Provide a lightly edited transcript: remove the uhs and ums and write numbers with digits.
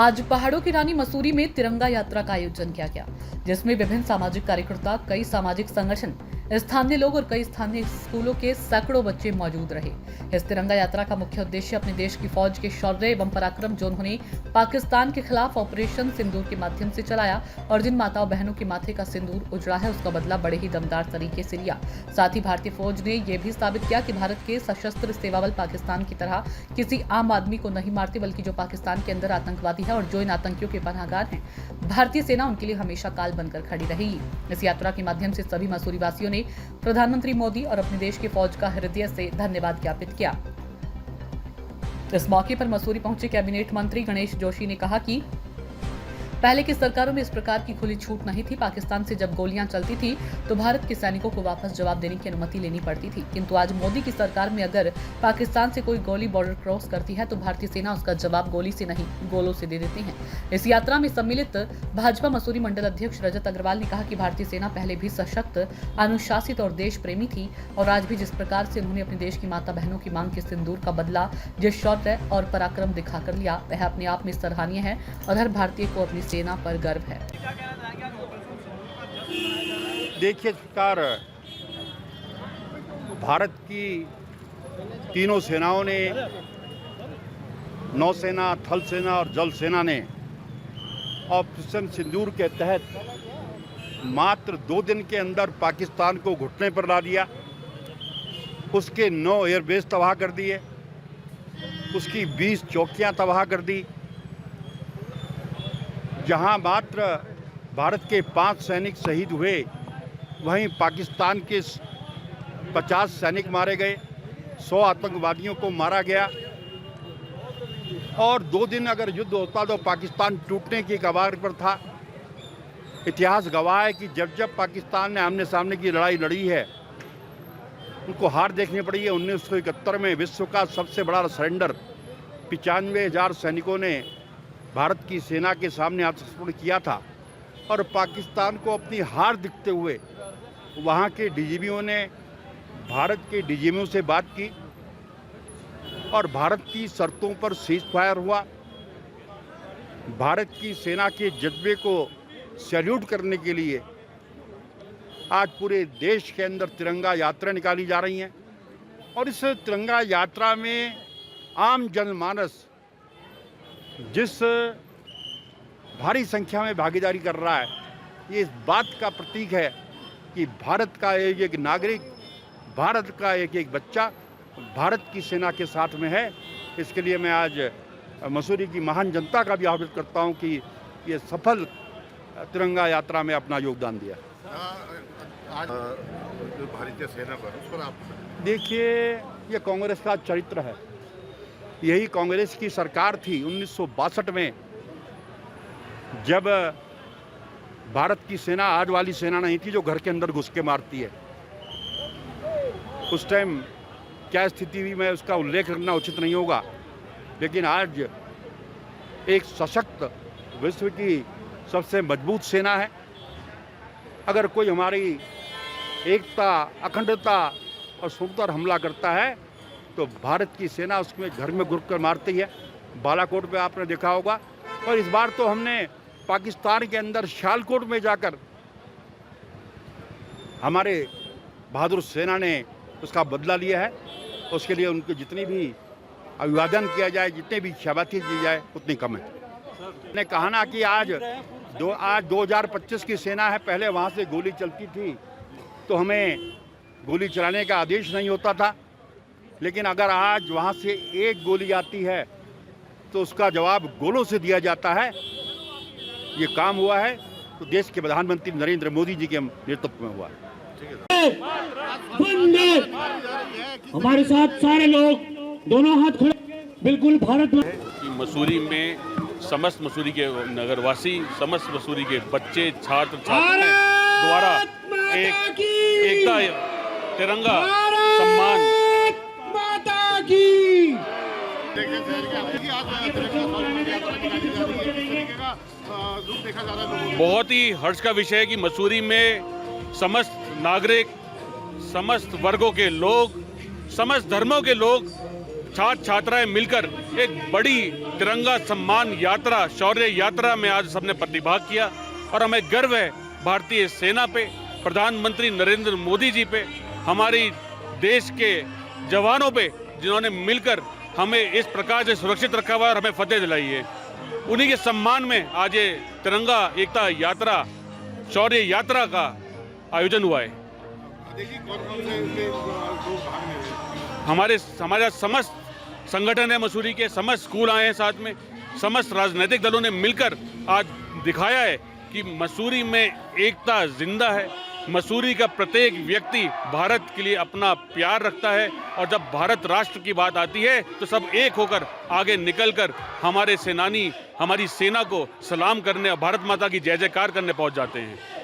आज पहाड़ों की रानी मसूरी में तिरंगा यात्रा का आयोजन किया गया, जिसमें विभिन्न सामाजिक कार्यकर्ता, कई सामाजिक संगठन, स्थानीय लोग और कई स्थानीय स्कूलों के सैकड़ों बच्चे मौजूद रहे। इस तिरंगा यात्रा का मुख्य उद्देश्य अपने देश की फौज के शौर्य एवं पराक्रम जो उन्होंने पाकिस्तान के खिलाफ ऑपरेशन सिंदूर के माध्यम से चलाया और जिन माताओं बहनों के माथे का सिंदूर उजड़ा है, उसका बदला बड़े ही दमदार तरीके से लिया। साथ ही भारतीय फौज ने यह भी साबित किया कि भारत के सशस्त्र सेवा बल पाकिस्तान की तरह किसी आम आदमी को नहीं मारते, बल्कि जो पाकिस्तान के अंदर आतंकवादी है और जो इन आतंकियों के पनाहगार हैं, भारतीय सेना उनके लिए हमेशा काल बनकर खड़ी रहेगी। इस यात्रा के माध्यम से सभी मसूरी वासियों ने प्रधानमंत्री मोदी और अपने देश के फौज का हृदय से धन्यवाद ज्ञापित किया। इस मौके पर मसूरी पहुंचे कैबिनेट मंत्री गणेश जोशी ने कहा कि पहले की सरकारों में इस प्रकार की खुली छूट नहीं थी। पाकिस्तान से जब गोलियां चलती थी तो भारत के सैनिकों को वापस जवाब देने की अनुमति लेनी पड़ती थी, किंतु आज मोदी की सरकार में अगर पाकिस्तान से कोई गोली बॉर्डर क्रॉस करती है तो भारतीय सेना उसका जवाब गोली से नहीं, गोलों से दे देते हैं। इस यात्रा में सम्मिलित भाजपा मसूरी मंडल अध्यक्ष रजत अग्रवाल ने कहा कि भारतीय सेना पहले भी सशक्त, अनुशासित और देश प्रेमी थी और आज भी जिस प्रकार से उन्होंने अपने देश की माता बहनों की मांग के सिंदूर का बदला, जिस शौर्य और पराक्रम दिखाकर लिया, वह अपने आप में सराहनीय है और हर भारतीय को अपनी सेना पर गर्व है। देखिए सरकार, भारत की तीनों सेनाओं ने, नौसेना, थल सेना और जल सेना ने ऑपरेशन सिंदूर के तहत मात्र 2 दिन के अंदर पाकिस्तान को घुटने पर ला दिया। उसके 9 एयरबेस तबाह कर दिए, उसकी 20 चौकियां तबाह कर दी। जहां मात्र भारत के 5 सैनिक शहीद हुए, वहीं पाकिस्तान के 50 सैनिक मारे गए, 100 आतंकवादियों को मारा गया। और 2 दिन अगर युद्ध होता तो पाकिस्तान टूटने की कगार पर था। इतिहास गवाह है कि जब जब पाकिस्तान ने आमने सामने की लड़ाई लड़ी है, उनको हार देखनी पड़ी है। 1971 में विश्व का सबसे बड़ा सरेंडर 95,000 सैनिकों ने भारत की सेना के सामने आत्मसमर्पण किया था और पाकिस्तान को अपनी हार दिखते हुए वहाँ के डीजीपीओं ने भारत के डीजीपीओं से बात की और भारत की शर्तों पर सीज फायर हुआ। भारत की सेना के जज्बे को सैल्यूट करने के लिए आज पूरे देश के अंदर तिरंगा यात्रा निकाली जा रही हैं और इस तिरंगा यात्रा में आम जनमानस जिस भारी संख्या में भागीदारी कर रहा है, ये इस बात का प्रतीक है कि भारत का एक नागरिक, भारत का एक बच्चा भारत की सेना के साथ में है। इसके लिए मैं आज मसूरी की महान जनता का भी आह्वान करता हूं कि ये सफल तिरंगा यात्रा में अपना योगदान दिया। आज भारतीय सेना पर उस पर आप देखिए, ये कांग्रेस का चरित्र है। यही कांग्रेस की सरकार थी 1962 में, जब भारत की सेना आज वाली सेना नहीं थी जो घर के अंदर घुस के मारती है। उस टाइम क्या स्थिति हुई, मैं उसका उल्लेख करना उचित नहीं होगा, लेकिन आज एक सशक्त, विश्व की सबसे मजबूत सेना है। अगर कोई हमारी एकता, अखंडता और सुरक्षा पर हमला करता है तो भारत की सेना उसमें घर में घुस कर मारती है। बालाकोट पे आपने देखा होगा। और इस बार तो हमने पाकिस्तान के अंदर सियालकोट में जाकर हमारे बहादुर सेना ने उसका बदला लिया है। उसके लिए उनको जितनी भी अभिवादन किया जाए, जितने भी शाबाशी दी जाए, उतनी कम है। मैंने कहा ना कि आज 2025 की सेना है। पहले वहाँ से गोली चलती थी तो हमें गोली चलाने का आदेश नहीं होता था, लेकिन अगर आज वहाँ से एक गोली आती है तो उसका जवाब गोलों से दिया जाता है। ये काम हुआ है तो देश के प्रधानमंत्री नरेंद्र मोदी जी के नेतृत्व में हुआ है। हमारे साथ सारे लोग दोनों हाथ खड़े, बिल्कुल भारत कि मसूरी में समस्त मसूरी के नगरवासी, समस्त मसूरी के बच्चे, छात्र छात्राएं द्वारा एक एकता, तिरंगा सम्मान बहुत ही हर्ष का विषय है कि मसूरी में समस्त नागरिक, समस्त वर्गों के लोग, समस्त धर्मों के लोग छात्र छात्राएं मिलकर एक बड़ी तिरंगा सम्मान यात्रा, शौर्य यात्रा में आज सबने प्रतिभाग किया और हमें गर्व है भारतीय सेना पे, प्रधानमंत्री नरेंद्र मोदी जी पे, हमारी देश के जवानों पे, जिन्होंने मिलकर हमें इस प्रकार से सुरक्षित रखा हुआ और हमें फतेह दिलाई है। उन्हीं के सम्मान में आज ये तिरंगा एकता यात्रा, शौर्य यात्रा का आयोजन हुआ है। देखिए कौन-कौन से इसके लोग भाग ले रहे हैं। हमारे समस्त संगठन है मसूरी के, समस्त स्कूल आए हैं साथ में, समस्त राजनीतिक दलों ने मिलकर आज दिखाया है कि मसूरी में एकता जिंदा है। मसूरी का प्रत्येक व्यक्ति भारत के लिए अपना प्यार रखता है और जब भारत राष्ट्र की बात आती है तो सब एक होकर आगे निकलकर हमारे सेनानी, हमारी सेना को सलाम करने और भारत माता की जय जयकार करने पहुंच जाते हैं।